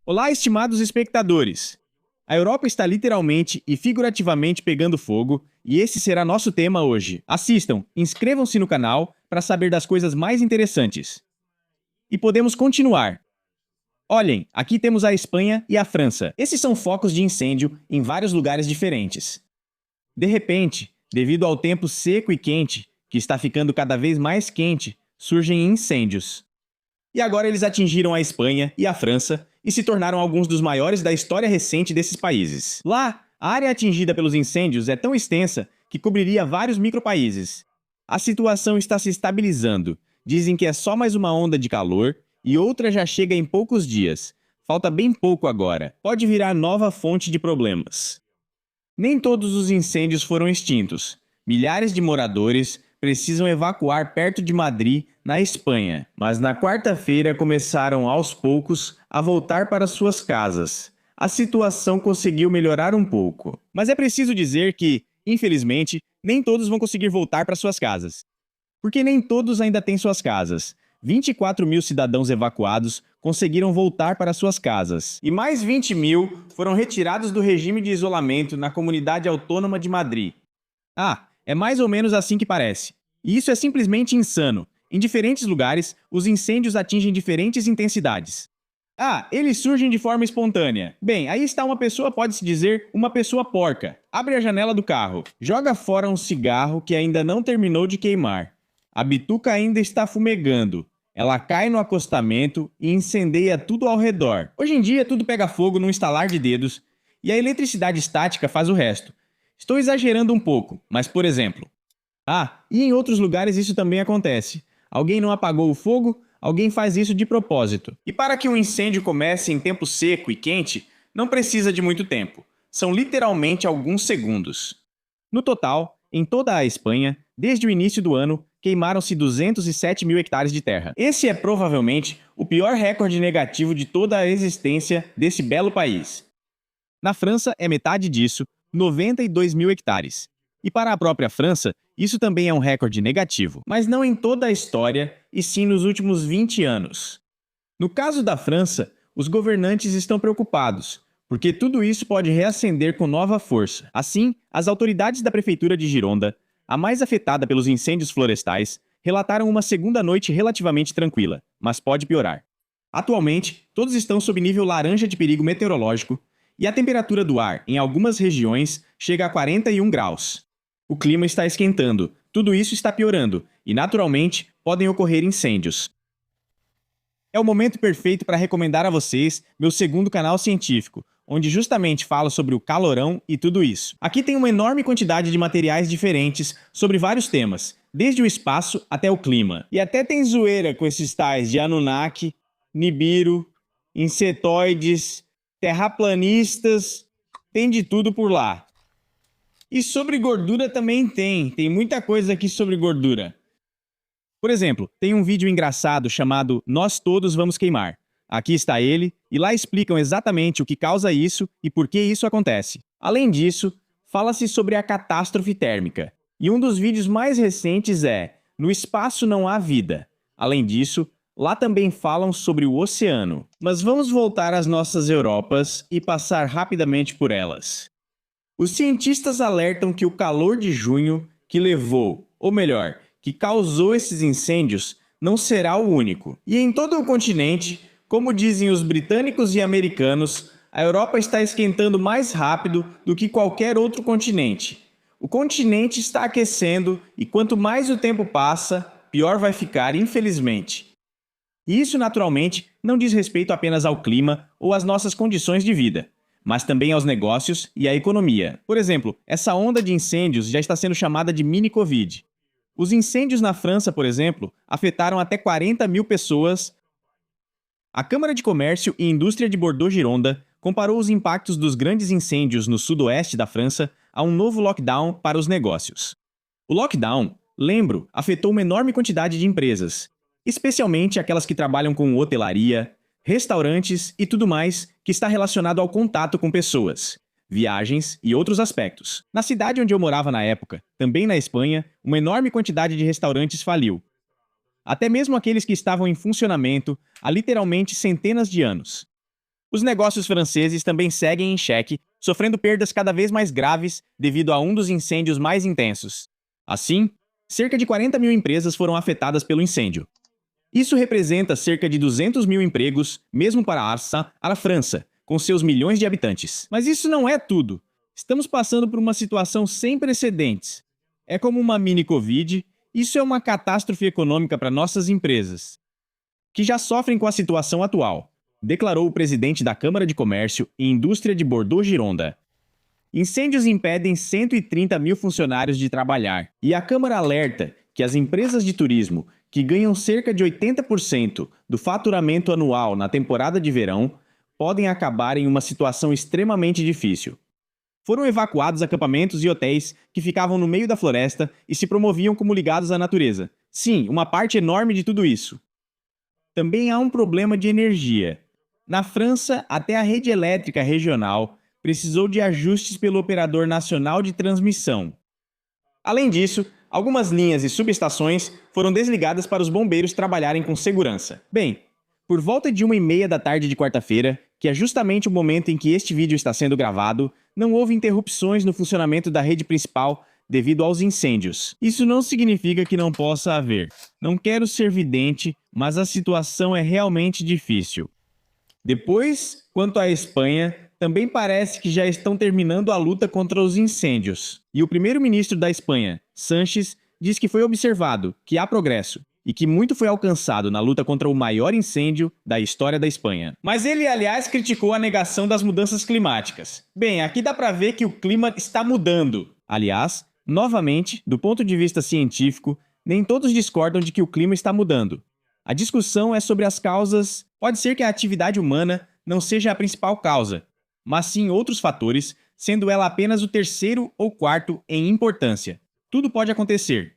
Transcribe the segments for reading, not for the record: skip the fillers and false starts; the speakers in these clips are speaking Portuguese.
Olá, estimados espectadores! A Europa está literalmente e figurativamente pegando fogo, e esse será nosso tema hoje. Assistam, inscrevam-se no canal para saber das coisas mais interessantes. E podemos continuar. Olhem, aqui temos a Espanha e a França. Esses são focos de incêndio em vários lugares diferentes. De repente, devido ao tempo seco e quente, que está ficando cada vez mais quente, surgem incêndios. E agora eles atingiram a Espanha e a França e se tornaram alguns dos maiores da história recente desses países. Lá, a área atingida pelos incêndios é tão extensa que cobriria vários micropaíses. A situação está se estabilizando. Dizem que é só mais uma onda de calor e outra já chega em poucos dias. Falta bem pouco agora. Pode virar nova fonte de problemas. Nem todos os incêndios foram extintos. Milhares de moradores precisam evacuar perto de Madrid, na Espanha. Mas na quarta-feira começaram aos poucos a voltar para suas casas. A situação conseguiu melhorar um pouco. Mas é preciso dizer que, infelizmente, nem todos vão conseguir voltar para suas casas. Porque nem todos ainda têm suas casas. 24 mil cidadãos evacuados conseguiram voltar para suas casas. E mais 20 mil foram retirados do regime de isolamento na Comunidade Autônoma de Madrid. É mais ou menos assim que parece. E isso é simplesmente insano. Em diferentes lugares, os incêndios atingem diferentes intensidades. Eles surgem de forma espontânea. Bem, aí está uma pessoa, pode-se dizer, uma pessoa porca. Abre a janela do carro, joga fora um cigarro que ainda não terminou de queimar. A bituca ainda está fumegando. Ela cai no acostamento e incendeia tudo ao redor. Hoje em dia, tudo pega fogo num estalar de dedos e a eletricidade estática faz o resto. Estou exagerando um pouco, mas por exemplo... e em outros lugares isso também acontece. Alguém não apagou o fogo, alguém faz isso de propósito. E para que um incêndio comece em tempo seco e quente, não precisa de muito tempo. São literalmente alguns segundos. No total, em toda a Espanha, desde o início do ano, queimaram-se 207 mil hectares de terra. Esse é provavelmente o pior recorde negativo de toda a existência desse belo país. Na França é metade disso, 92 mil hectares. E para a própria França, isso também é um recorde negativo, mas não em toda a história, e sim nos últimos 20 anos. No caso da França, os governantes estão preocupados, porque tudo isso pode reacender com nova força. Assim, as autoridades da prefeitura de Gironda, a mais afetada pelos incêndios florestais, relataram uma segunda noite relativamente tranquila, mas pode piorar. Atualmente, todos estão sob nível laranja de perigo meteorológico, e a temperatura do ar, em algumas regiões, chega a 41 graus. O clima está esquentando, tudo isso está piorando, e naturalmente podem ocorrer incêndios. É o momento perfeito para recomendar a vocês meu segundo canal científico, onde justamente falo sobre o calorão e tudo isso. Aqui tem uma enorme quantidade de materiais diferentes sobre vários temas, desde o espaço até o clima. E até tem zoeira com esses tais de Anunnaki, Nibiru, insetoides, terraplanistas, tem de tudo por lá. E sobre gordura também tem muita coisa aqui sobre gordura. Por exemplo, tem um vídeo engraçado chamado Nós Todos Vamos Queimar. Aqui está ele, e lá explicam exatamente o que causa isso e por que isso acontece. Além disso, fala-se sobre a catástrofe térmica. E um dos vídeos mais recentes é No Espaço Não Há Vida. Além disso, lá também falam sobre o oceano. Mas vamos voltar às nossas Europas e passar rapidamente por elas. Os cientistas alertam que o calor de junho que levou, ou melhor, que causou esses incêndios, não será o único. E em todo o continente, como dizem os britânicos e americanos, a Europa está esquentando mais rápido do que qualquer outro continente. O continente está aquecendo e quanto mais o tempo passa, pior vai ficar, infelizmente. E isso, naturalmente, não diz respeito apenas ao clima ou às nossas condições de vida, mas também aos negócios e à economia. Por exemplo, essa onda de incêndios já está sendo chamada de mini-Covid. Os incêndios na França, por exemplo, afetaram até 40 mil pessoas. A Câmara de Comércio e Indústria de Bordeaux-Gironda comparou os impactos dos grandes incêndios no sudoeste da França a um novo lockdown para os negócios. O lockdown, lembro, afetou uma enorme quantidade de empresas, especialmente aquelas que trabalham com hotelaria, restaurantes e tudo mais que está relacionado ao contato com pessoas, viagens e outros aspectos. Na cidade onde eu morava na época, também na Espanha, uma enorme quantidade de restaurantes faliu. Até mesmo aqueles que estavam em funcionamento há literalmente centenas de anos. Os negócios franceses também seguem em xeque, sofrendo perdas cada vez mais graves devido a um dos incêndios mais intensos. Assim, cerca de 40 mil empresas foram afetadas pelo incêndio. Isso representa cerca de 200 mil empregos, mesmo para a França, com seus milhões de habitantes. Mas isso não é tudo. Estamos passando por uma situação sem precedentes. É como uma mini-Covid, isso é uma catástrofe econômica para nossas empresas, que já sofrem com a situação atual, declarou o presidente da Câmara de Comércio e Indústria de Bordeaux-Gironda. Incêndios impedem 130 mil funcionários de trabalhar, e a Câmara alerta que as empresas de turismo, que ganham cerca de 80% do faturamento anual na temporada de verão, podem acabar em uma situação extremamente difícil. Foram evacuados acampamentos e hotéis que ficavam no meio da floresta e se promoviam como ligados à natureza. Sim, uma parte enorme de tudo isso. Também há um problema de energia. Na França, até a rede elétrica regional precisou de ajustes pelo operador nacional de transmissão. Além disso, algumas linhas e subestações foram desligadas para os bombeiros trabalharem com segurança. Bem, por volta de 1h30 da tarde de quarta-feira, que é justamente o momento em que este vídeo está sendo gravado, não houve interrupções no funcionamento da rede principal devido aos incêndios. Isso não significa que não possa haver. Não quero ser vidente, mas a situação é realmente difícil. Depois, quanto à Espanha, também parece que já estão terminando a luta contra os incêndios. E o primeiro-ministro da Espanha, Sánchez, diz que foi observado que há progresso e que muito foi alcançado na luta contra o maior incêndio da história da Espanha. Mas ele, aliás, criticou a negação das mudanças climáticas. Bem, aqui dá para ver que o clima está mudando. Aliás, novamente, do ponto de vista científico, nem todos discordam de que o clima está mudando. A discussão é sobre as causas. Pode ser que a atividade humana não seja a principal causa, mas sim outros fatores, sendo ela apenas o terceiro ou quarto em importância. Tudo pode acontecer.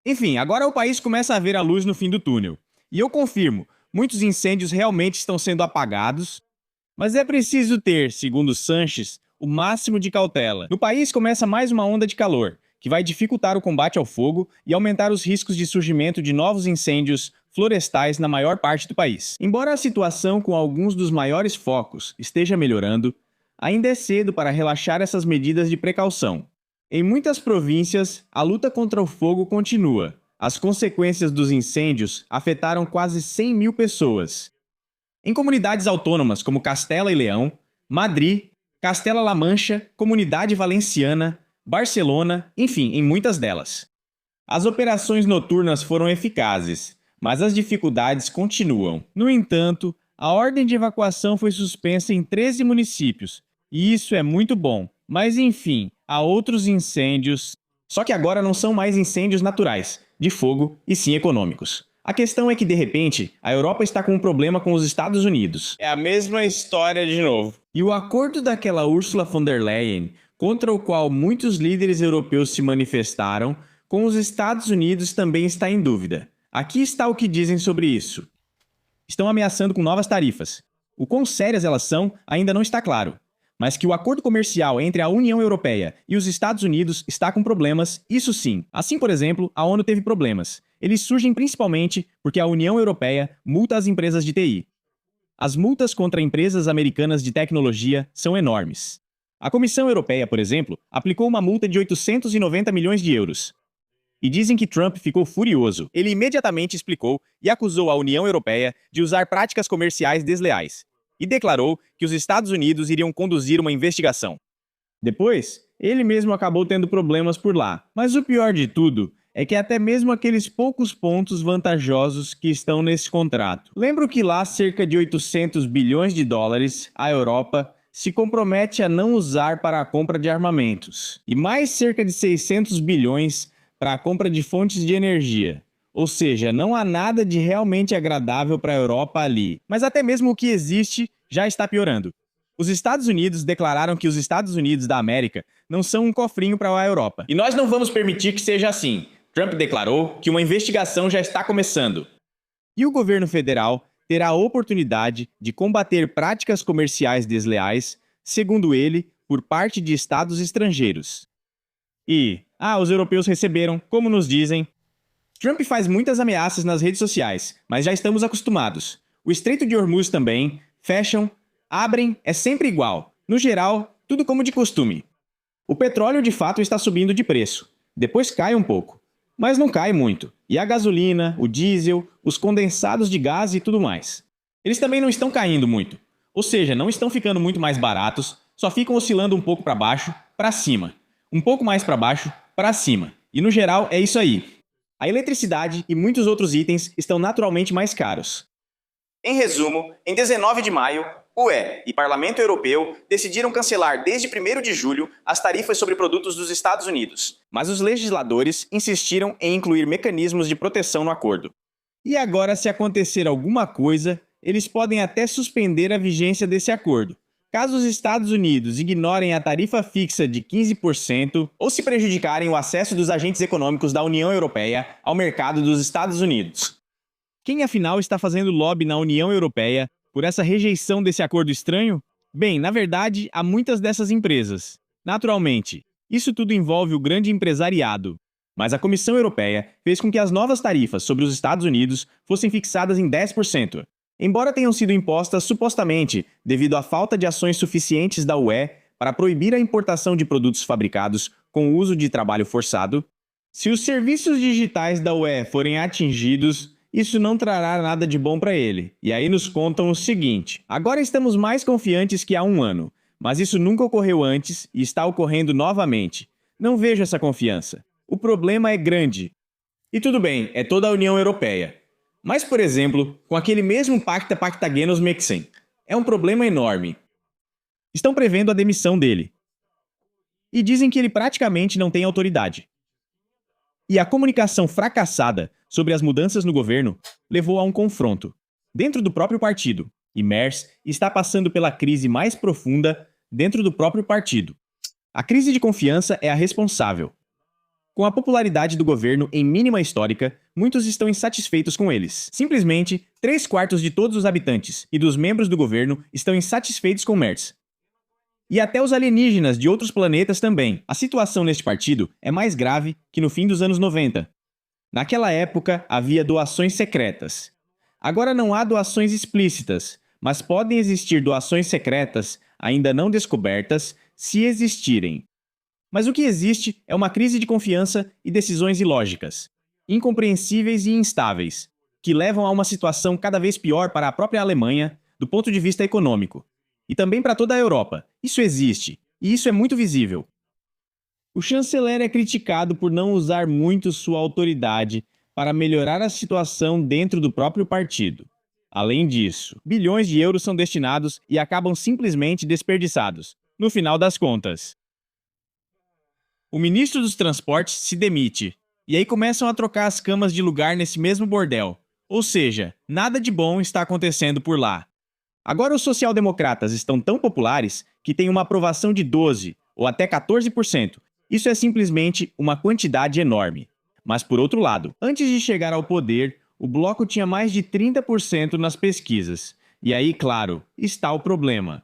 Enfim, agora o país começa a ver a luz no fim do túnel. E eu confirmo, muitos incêndios realmente estão sendo apagados, mas é preciso ter, segundo Sánchez, o máximo de cautela. No país começa mais uma onda de calor, que vai dificultar o combate ao fogo e aumentar os riscos de surgimento de novos incêndios florestais na maior parte do país. Embora a situação com alguns dos maiores focos esteja melhorando, ainda é cedo para relaxar essas medidas de precaução. Em muitas províncias, a luta contra o fogo continua. As consequências dos incêndios afetaram quase 100 mil pessoas. Em comunidades autônomas como Castela e Leão, Madrid, Castela-La Mancha, Comunidade Valenciana, Barcelona, enfim, em muitas delas. As operações noturnas foram eficazes, mas as dificuldades continuam. No entanto, a ordem de evacuação foi suspensa em 13 municípios, e isso é muito bom. Mas enfim, há outros incêndios. Só que agora não são mais incêndios naturais, de fogo, e sim econômicos. A questão é que, de repente, a Europa está com um problema com os Estados Unidos. É a mesma história de novo. E o acordo daquela Ursula von der Leyen, contra o qual muitos líderes europeus se manifestaram, com os Estados Unidos também está em dúvida. Aqui está o que dizem sobre isso. Estão ameaçando com novas tarifas. O quão sérias elas são ainda não está claro. Mas que o acordo comercial entre a União Europeia e os Estados Unidos está com problemas, isso sim. Assim, por exemplo, a ONU teve problemas. Eles surgem principalmente porque a União Europeia multa as empresas de TI. As multas contra empresas americanas de tecnologia são enormes. A Comissão Europeia, por exemplo, aplicou uma multa de 890 milhões de euros. E dizem que Trump ficou furioso. Ele imediatamente explicou e acusou a União Europeia de usar práticas comerciais desleais. E declarou que os Estados Unidos iriam conduzir uma investigação. Depois, ele mesmo acabou tendo problemas por lá. Mas o pior de tudo é que até mesmo aqueles poucos pontos vantajosos que estão nesse contrato. Lembro que lá cerca de 800 bilhões de dólares a Europa se compromete a não usar para a compra de armamentos. E mais cerca de 600 bilhões para a compra de fontes de energia. Ou seja, não há nada de realmente agradável para a Europa ali. Mas até mesmo o que existe já está piorando. Os Estados Unidos declararam que os Estados Unidos da América não são um cofrinho para a Europa. E nós não vamos permitir que seja assim. Trump declarou que uma investigação já está começando. E o governo federal terá a oportunidade de combater práticas comerciais desleais, segundo ele, por parte de estados estrangeiros. E, os europeus receberam, como nos dizem. Trump faz muitas ameaças nas redes sociais, mas já estamos acostumados. O Estreito de Hormuz também, fecham. Abrem, é sempre igual. No geral, tudo como de costume. O petróleo de fato está subindo de preço. Depois cai um pouco. Mas não cai muito. E a gasolina, o diesel, os condensados de gás e tudo mais. Eles também não estão caindo muito. Ou seja, não estão ficando muito mais baratos, só ficam oscilando um pouco para baixo, para cima. Um pouco mais para baixo, para cima. E no geral é isso aí. A eletricidade e muitos outros itens estão naturalmente mais caros. Em resumo, em 19 de maio, UE e Parlamento Europeu decidiram cancelar desde 1º de julho as tarifas sobre produtos dos Estados Unidos, mas os legisladores insistiram em incluir mecanismos de proteção no acordo. E agora, se acontecer alguma coisa, eles podem até suspender a vigência desse acordo. Caso os Estados Unidos ignorem a tarifa fixa de 15% ou se prejudicarem o acesso dos agentes econômicos da União Europeia ao mercado dos Estados Unidos. Quem afinal está fazendo lobby na União Europeia por essa rejeição desse acordo estranho? Bem, na verdade, há muitas dessas empresas. Naturalmente, isso tudo envolve o grande empresariado. Mas a Comissão Europeia fez com que as novas tarifas sobre os Estados Unidos fossem fixadas em 10%. Embora tenham sido impostas supostamente devido à falta de ações suficientes da UE para proibir a importação de produtos fabricados com o uso de trabalho forçado, se os serviços digitais da UE forem atingidos, isso não trará nada de bom para ele. E aí nos contam o seguinte: agora estamos mais confiantes que há um ano, mas isso nunca ocorreu antes e está ocorrendo novamente. Não vejo essa confiança. O problema é grande. E tudo bem, é toda a União Europeia. Mas, por exemplo, com aquele mesmo Pacta Pactagenos Mexen, é um problema enorme. Estão prevendo a demissão dele. E dizem que ele praticamente não tem autoridade. E a comunicação fracassada sobre as mudanças no governo levou a um confronto dentro do próprio partido. E Merz está passando pela crise mais profunda dentro do próprio partido. A crise de confiança é a responsável. Com a popularidade do governo em mínima histórica, muitos estão insatisfeitos com eles. Simplesmente, 3/4 de todos os habitantes e dos membros do governo estão insatisfeitos com Merz. E até os alienígenas de outros planetas também. A situação neste partido é mais grave que no fim dos anos 90. Naquela época, havia doações secretas. Agora não há doações explícitas, mas podem existir doações secretas ainda não descobertas, se existirem. Mas o que existe é uma crise de confiança e decisões ilógicas, incompreensíveis e instáveis, que levam a uma situação cada vez pior para a própria Alemanha, do ponto de vista econômico. E também para toda a Europa. Isso existe, e isso é muito visível. O chanceler é criticado por não usar muito sua autoridade para melhorar a situação dentro do próprio partido. Além disso, bilhões de euros são destinados e acabam simplesmente desperdiçados, no final das contas. O ministro dos Transportes se demite, e aí começam a trocar as camas de lugar nesse mesmo bordel. Ou seja, nada de bom está acontecendo por lá. Agora os social-democratas estão tão populares que têm uma aprovação de 12% ou até 14%. Isso é simplesmente uma quantidade enorme. Mas por outro lado, antes de chegar ao poder, o bloco tinha mais de 30% nas pesquisas. E aí, claro, está o problema.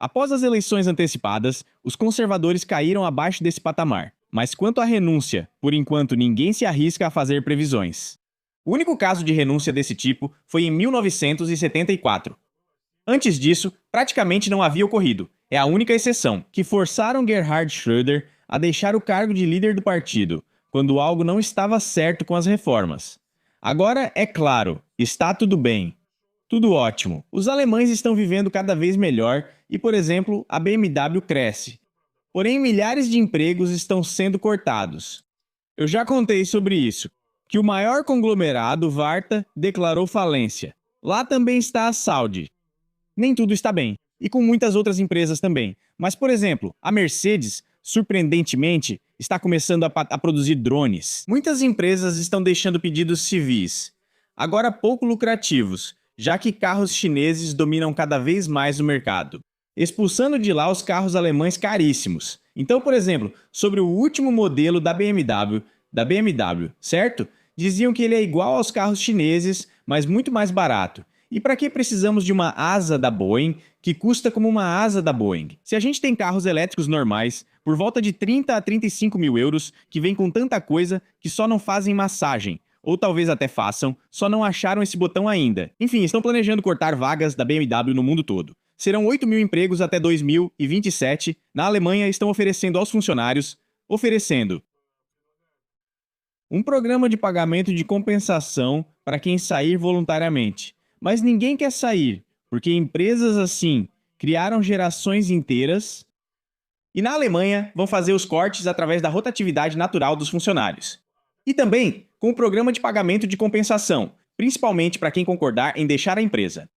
Após as eleições antecipadas, os conservadores caíram abaixo desse patamar. Mas quanto à renúncia, por enquanto ninguém se arrisca a fazer previsões. O único caso de renúncia desse tipo foi em 1974. Antes disso, praticamente não havia ocorrido. É a única exceção, que forçaram Gerhard Schröder a deixar o cargo de líder do partido, quando algo não estava certo com as reformas. Agora, é claro, está tudo bem. Tudo ótimo. Os alemães estão vivendo cada vez melhor e, por exemplo, a BMW cresce. Porém, milhares de empregos estão sendo cortados. Eu já contei sobre isso, que o maior conglomerado, Varta, declarou falência. Lá também está a Saudi. Nem tudo está bem, e com muitas outras empresas também. Mas, por exemplo, a Mercedes, surpreendentemente, está começando a produzir drones. Muitas empresas estão deixando pedidos civis, agora pouco lucrativos, já que carros chineses dominam cada vez mais o mercado, expulsando de lá os carros alemães caríssimos. Então, por exemplo, sobre o último modelo da BMW, certo? Diziam que ele é igual aos carros chineses, mas muito mais barato. E para que precisamos de uma asa da Boeing que custa como uma asa da Boeing? Se a gente tem carros elétricos normais, por volta de 30 a 35 mil euros, que vem com tanta coisa que só não fazem massagem, ou talvez até façam, só não acharam esse botão ainda. Enfim, estão planejando cortar vagas da BMW no mundo todo. serão 8 mil empregos até 2027. Na Alemanha, estão oferecendo aos funcionários, um programa de pagamento de compensação para quem sair voluntariamente. Mas ninguém quer sair, porque empresas assim criaram gerações inteiras. E na Alemanha, vão fazer os cortes através da rotatividade natural dos funcionários. E também com o programa de pagamento de compensação, principalmente para quem concordar em deixar a empresa.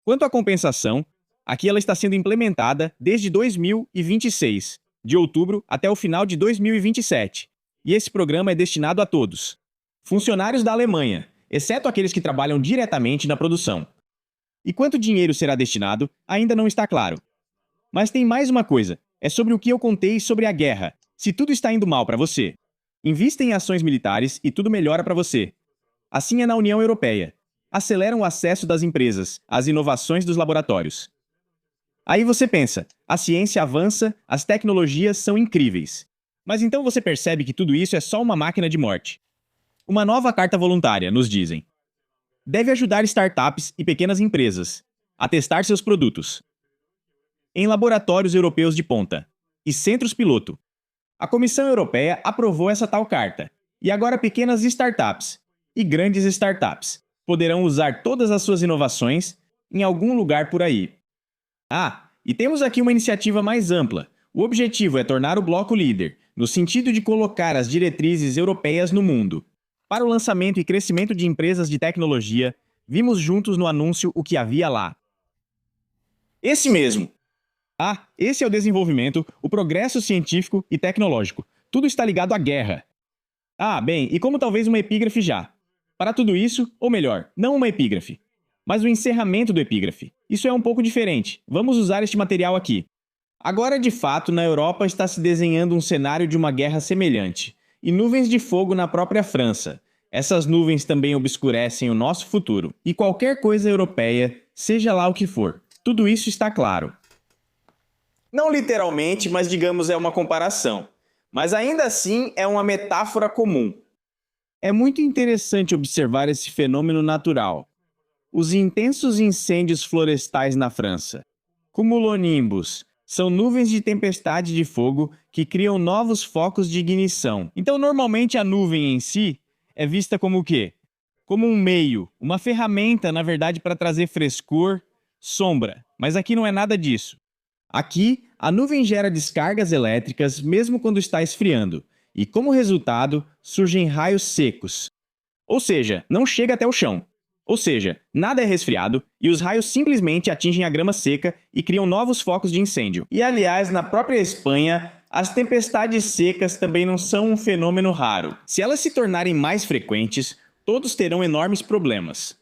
Quanto à compensação, aqui ela está sendo implementada desde 2026, de outubro até o final de 2027. E esse programa é destinado a todos. Funcionários da Alemanha, exceto aqueles que trabalham diretamente na produção. E quanto dinheiro será destinado, ainda não está claro. Mas tem mais uma coisa. É sobre o que eu contei sobre a guerra. Se tudo está indo mal para você, invista em ações militares e tudo melhora para você. Assim é na União Europeia. Aceleram o acesso das empresas, às inovações dos laboratórios. Aí você pensa, a ciência avança, as tecnologias são incríveis. Mas então você percebe que tudo isso é só uma máquina de morte. Uma nova carta voluntária, nos dizem. Deve ajudar startups e pequenas empresas a testar seus produtos em laboratórios europeus de ponta e centros piloto. A Comissão Europeia aprovou essa tal carta, e agora pequenas startups e grandes startups poderão usar todas as suas inovações em algum lugar por aí. Ah, e temos aqui uma iniciativa mais ampla. O objetivo é tornar o bloco líder, no sentido de colocar as diretrizes europeias no mundo. Para o lançamento e crescimento de empresas de tecnologia, vimos juntos no anúncio o que havia lá. Esse mesmo! Ah, esse é o desenvolvimento, o progresso científico e tecnológico. Tudo está ligado à guerra. Ah, bem, e como talvez uma epígrafe já. Para tudo isso, ou melhor, não uma epígrafe, mas o encerramento do epígrafe. Isso é um pouco diferente. Vamos usar este material aqui. Agora, de fato, na Europa está se desenhando um cenário de uma guerra semelhante. E nuvens de fogo na própria França. Essas nuvens também obscurecem o nosso futuro. E qualquer coisa europeia, seja lá o que for. Tudo isso está claro. Não literalmente, mas digamos é uma comparação. Mas ainda assim é uma metáfora comum. É muito interessante observar esse fenômeno natural. Os intensos incêndios florestais na França. Cumulonimbus são nuvens de tempestade de fogo que criam novos focos de ignição. Então, normalmente a nuvem em si é vista como o quê? Como um meio, uma ferramenta, na verdade, para trazer frescor, sombra. Mas aqui não é nada disso. Aqui, a nuvem gera descargas elétricas mesmo quando está esfriando, e como resultado, surgem raios secos. Ou seja, não chega até o chão. Ou seja, nada é resfriado e os raios simplesmente atingem a grama seca e criam novos focos de incêndio. E aliás, na própria Espanha, as tempestades secas também não são um fenômeno raro. Se elas se tornarem mais frequentes, todos terão enormes problemas.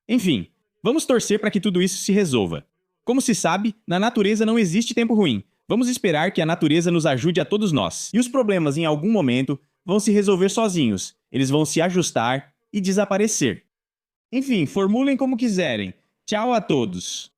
Enfim, vamos torcer para que tudo isso se resolva. Como se sabe, na natureza não existe tempo ruim. Vamos esperar que a natureza nos ajude a todos nós. E os problemas, em algum momento, vão se resolver sozinhos. Eles vão se ajustar e desaparecer. Enfim, formulem como quiserem. Tchau a todos!